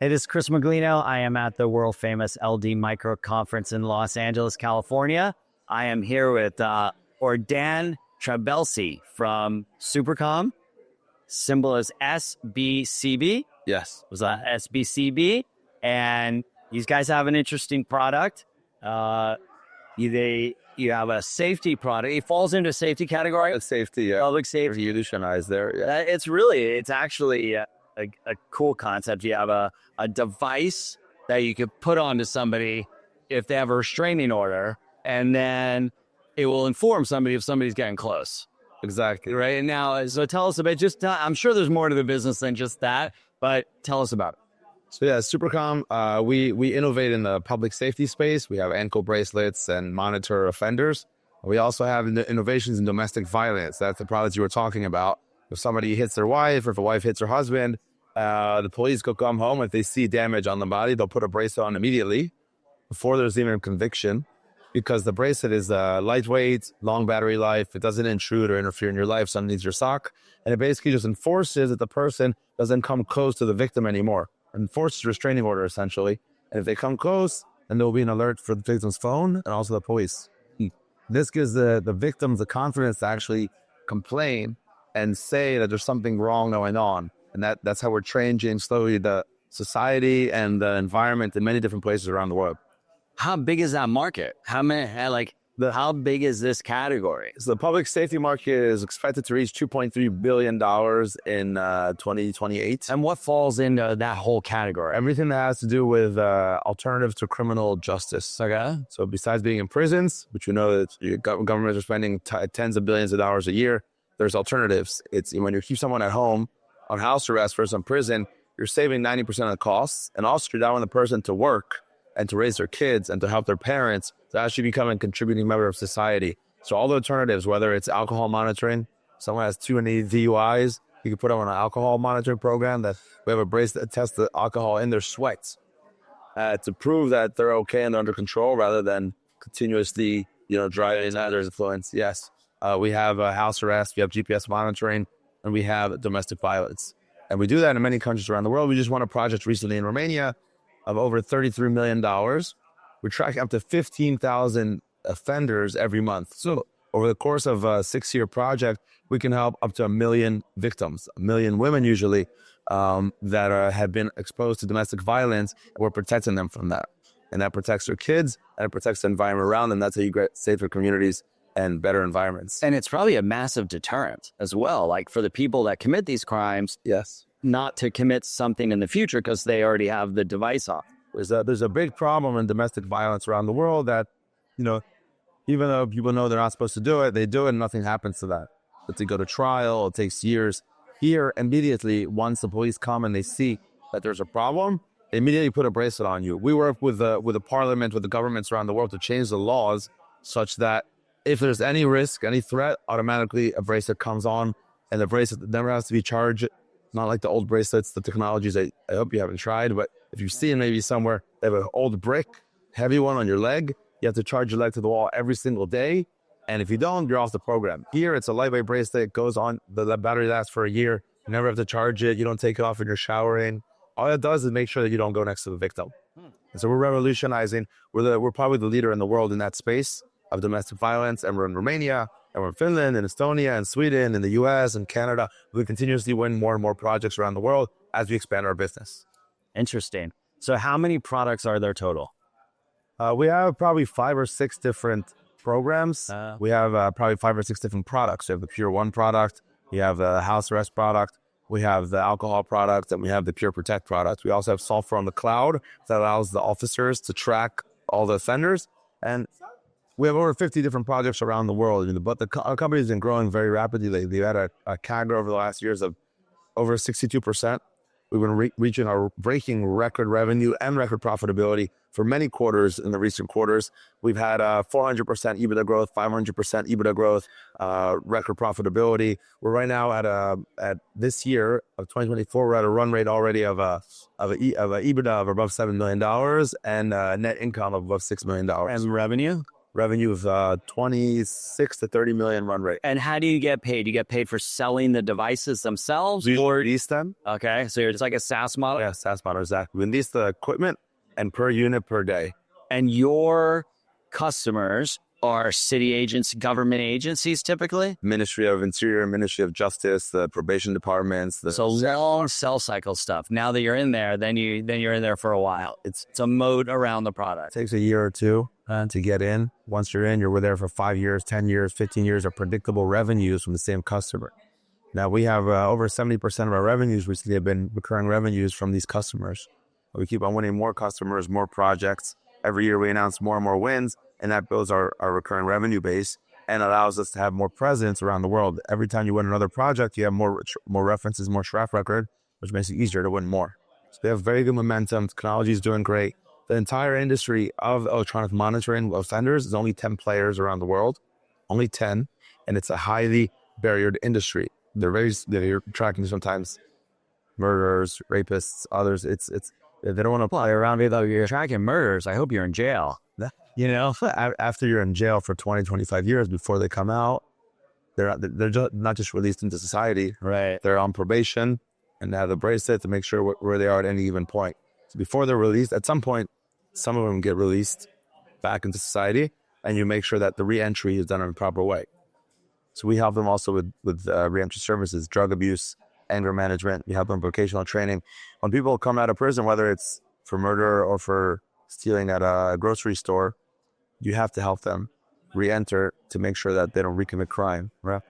Hey, this is Chris Miglino. I am at the world famous LD Micro Conference in Los Angeles, California. I am here with Ordan Trabelsi from Supercom. Symbol is SBCB. Yes. Was that SBCB? And these guys have an interesting product. You have a safety product. It falls into a safety category. It's safety, yeah. Public safety. Revolutionized there. Yeah. It's actually a cool concept. You have a device that you could put onto somebody if they have a restraining order, and then it will inform somebody if somebody's getting close. Exactly. Right. And now, so tell us about I'm sure there's more to the business than just that, but tell us about it. So yeah, Supercom, we innovate in the public safety space. We have ankle bracelets and monitor offenders. We also have innovations in domestic violence. That's the product you were talking about. If somebody hits their wife, or if a wife hits her husband, the police could come home. If they see damage on the body, they'll put a bracelet on immediately before there's even a conviction, because the bracelet is lightweight, long battery life. It doesn't intrude or interfere in your life, so it needs your sock. And it basically just enforces that the person doesn't come close to the victim anymore. Enforces a restraining order, essentially. And if they come close, then there will be an alert for the victim's phone and also the police. This gives the victims the confidence to actually complain and say that there's something wrong going on. And that's how we're changing slowly the society and the environment in many different places around the world. How big is that market? How big is this category? So the public safety market is expected to reach $2.3 billion in 2028. And what falls into that whole category? Everything that has to do with alternatives to criminal justice. Okay. So besides being in prisons, which we know that governments are spending tens of billions of dollars a year, there's alternatives. It's when you keep someone at home on house arrest versus in prison, you're saving 90% of the costs. And also you're allowing the person to work and to raise their kids and to help their parents to actually become a contributing member of society. So all the alternatives, whether it's alcohol monitoring, someone has too many DUIs, you can put them on an alcohol monitoring program that we have a bracelet that tests the alcohol in their sweats to prove that they're okay and under control rather than continuously, driving under influence. Yes. We have house arrest, we have GPS monitoring, and we have domestic violence. And we do that in many countries around the world. We just won a project recently in Romania of over $33 million. We're tracking up to 15,000 offenders every month. So over the course of a 6-year project, we can help up to 1 million victims, 1 million women usually, that have been exposed to domestic violence. We're protecting them from that. And that protects their kids, and it protects the environment around them. That's how you get safer communities and better environments. And it's probably a massive deterrent as well, like for the people that commit these crimes. Yes. Not to commit something in the future because they already have the device on. There's a big problem in domestic violence around the world that, even though people know they're not supposed to do it, they do it and nothing happens to that. But they go to trial, it takes years. Here, immediately, once the police come and they see that there's a problem, they immediately put a bracelet on you. We work with the parliament, with the governments around the world to change the laws such that if there's any risk, any threat, automatically a bracelet comes on, and the bracelet never has to be charged. Not like the old bracelets, the technologies I hope you haven't tried, but if you see it maybe somewhere, they have an old brick, heavy one on your leg. You have to charge your leg to the wall every single day. And if you don't, you're off the program. Here, it's a lightweight bracelet. It goes on, the battery lasts for a year. You never have to charge it. You don't take it off when you're showering. All it does is make sure that you don't go next to the victim. And so we're revolutionizing. We're probably the leader in the world in that space of domestic violence. And we're in Romania, and we're in Finland, and Estonia, and Sweden, and the US, and Canada. We continuously win more and more projects around the world as we expand our business. Interesting. So how many products are there total? We have probably 5 or 6 different programs. We have probably 5 or 6 different products. We have the Pure One product. We have the house arrest product. We have the alcohol product, and we have the Pure Protect product. We also have software on the cloud that allows the officers to track all the offenders. And we have over 50 different projects around the world, but our company has been growing very rapidly. We've had a CAGR over the last years of over 62%. We've been breaking record revenue and record profitability for many quarters in the recent quarters. We've had 400% EBITDA growth, 500% EBITDA growth, record profitability. We're right now at this year of 2024, we're at a run rate already of a EBITDA of above $7 million and net income of above $6 million. And revenue? revenue of 26 to 30 million run rate. And how do you get paid? You get paid for selling the devices themselves? We lease them. Okay, so you're just like a SaaS model? Yeah, SaaS model, exactly. We lease the equipment and per unit per day. And your customers are city agents, government agencies typically? Ministry of Interior, Ministry of Justice, the probation departments. So long sell cycle stuff. Now that you're in there, then you're in there for a while. It's a moat around the product. It takes a year or two to get in. Once you're in, you're there for 5 years, 10 years, 15 years of predictable revenues from the same customer. Now we have over 70% of our revenues recently have been recurring revenues from these customers. We keep on winning more customers, more projects. Every year we announce more and more wins, and that builds our recurring revenue base and allows us to have more presence around the world. Every time you win another project, you have more references, more track record, which makes it easier to win more. So they have very good momentum. Technology is doing great. The entire industry of electronic monitoring of offenders is only 10 players around the world, only 10, and it's a highly barriered industry. They're tracking sometimes murderers, rapists, others. They don't want to Play around me though. You're tracking murders. I hope you're in jail. You know, after you're in jail for 20, 25 years before they come out, they're just not just released into society. Right. They're on probation and they have the bracelet to make sure where they are at any given point. So before they're released, at some point, some of them get released back into society, and you make sure that the re-entry is done in a proper way. So we help them also with re-entry services, drug abuse, anger management. We help them vocational training. When people come out of prison, whether it's for murder or for stealing at a grocery store, you have to help them re-enter to make sure that they don't recommit crime. Right?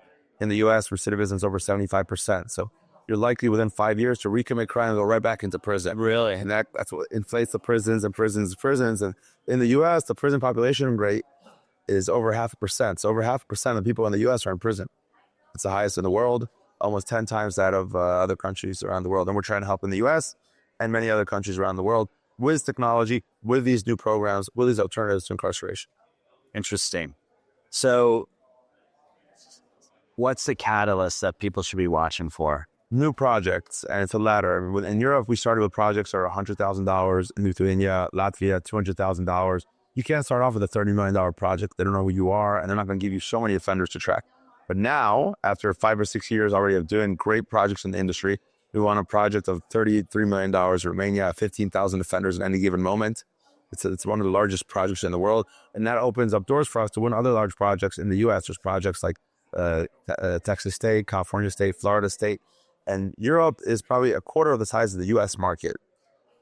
In the U.S., recidivism is over 75%. So you're likely within 5 years to recommit crime and go right back into prison. Really? And that's what inflates the prisons. And in the U.S., the prison population rate is over 0.5%. So over 0.5% of people in the U.S. are in prison. It's the highest in the world, almost 10 times that of other countries around the world. And we're trying to help in the U.S. and many other countries around the world with technology, with these new programs, with these alternatives to incarceration. Interesting. So what's the catalyst that people should be watching for? New projects, and it's a ladder. In Europe, we started with projects that are $100,000. In Lithuania, Latvia, $200,000. You can't start off with a $30 million project. They don't know who you are, and they're not going to give you so many offenders to track. But now, after 5 or 6 years already of doing great projects in the industry, we want a project of $33 million in Romania, 15,000 offenders at any given moment. It's one of the largest projects in the world, and that opens up doors for us to win other large projects in the U.S. There's projects like Texas State, California State, Florida State, and Europe is probably a quarter of the size of the U.S. market.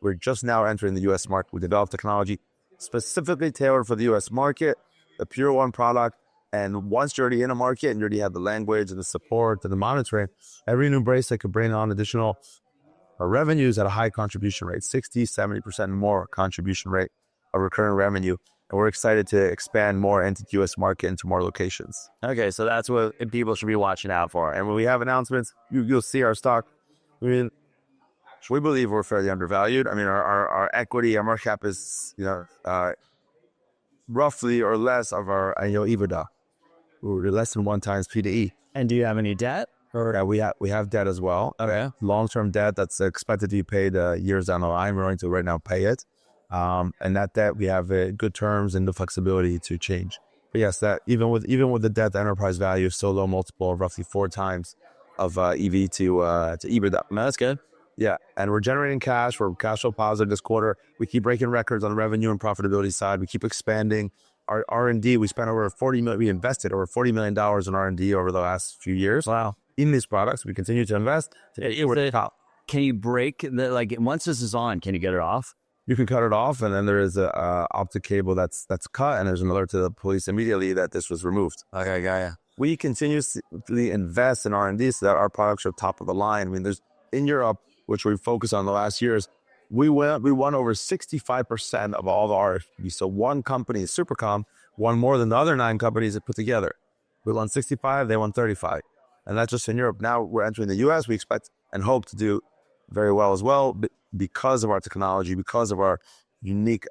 We're just now entering the U.S. market. We developed technology specifically tailored for the U.S. market, the Pure One product. And once you're already in a market and you already have the language and the support and the monitoring, every new bracelet could bring on additional revenues at a high contribution rate, 60, 70% more contribution rate of recurring revenue. And we're excited to expand more into the U.S. market, into more locations. Okay, so that's what people should be watching out for. And when we have announcements, you'll see our stock. I mean, we believe we're fairly undervalued. I mean, our equity, our market cap is, roughly or less of our annual EBITDA. We're less than 1 times P to E. And do you have any debt? Or yeah, we have debt as well. Okay. Long-term debt that's expected to be paid years down the line. We're going to right now pay it. And that debt, we have good terms and the flexibility to change. But yes, that even with the debt, the enterprise value is still low multiple of roughly 4 times of EV to EBITDA. No, that's good. Yeah, and we're generating cash. We're cash flow positive this quarter. We keep breaking records on the revenue and profitability side. We keep expanding. Our R&D, we spent over $40 million. We invested over $40 million in R&D over the last few years. Wow. In these products, we continue to invest. Can you break once this is on? Can you get it off? You can cut it off, and then there is a optic cable that's cut, and there's an alert to the police immediately that this was removed. Okay, got ya. We continuously invest in R&D so that our products are top of the line. I mean, there's in Europe, which we focused on the last years, we won over 65% of all the RFPs. So one company, Supercom, won more than the other 9 companies that put together. We won 65, they won 35. And that's just in Europe. Now we're entering the US. We expect and hope to do very well as well because of our technology, because of our unique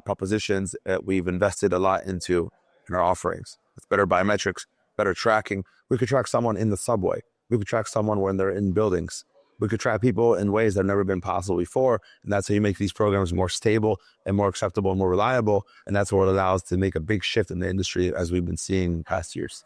propositions that we've invested a lot into in our offerings. It's better biometrics, better tracking. We could track someone in the subway. We could track someone when they're in buildings. we could track people in ways that have never been possible before. And that's how you make these programs more stable and more acceptable and more reliable. And that's what allows to make a big shift in the industry as we've been seeing in past years.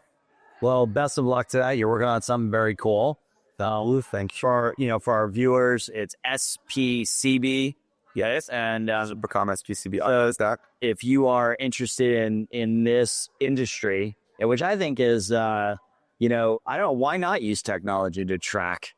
Well, best of luck to that. You're working on something very cool. Thank you. For our viewers, it's SPCB. Yes, and Supercom SPCB stack. if you are interested in this industry, which I think is, I don't know, why not use technology to track,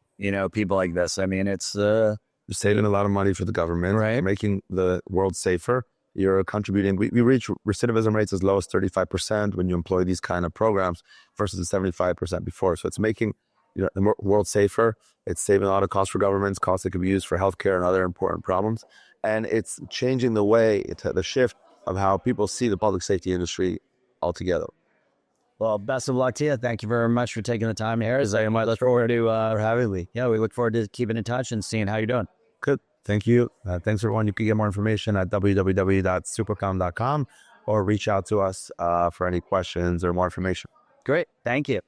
people like this? I mean, it's You're saving a lot of money for the government, Right. Making the world safer. You're contributing. We reach recidivism rates as low as 35% when you employ these kind of programs versus the 75% before. So it's making the world safer. It's saving a lot of costs for governments, costs that could be used for healthcare and other important problems. And it's changing the way, the shift of how people see the public safety industry altogether. Well, best of luck to you. Thank you very much for taking the time here. I look forward to having me. Yeah, we look forward to keeping in touch and seeing how you're doing. Good. Thank you. Thanks, everyone. You can get more information at www.supercom.com or reach out to us for any questions or more information. Great. Thank you.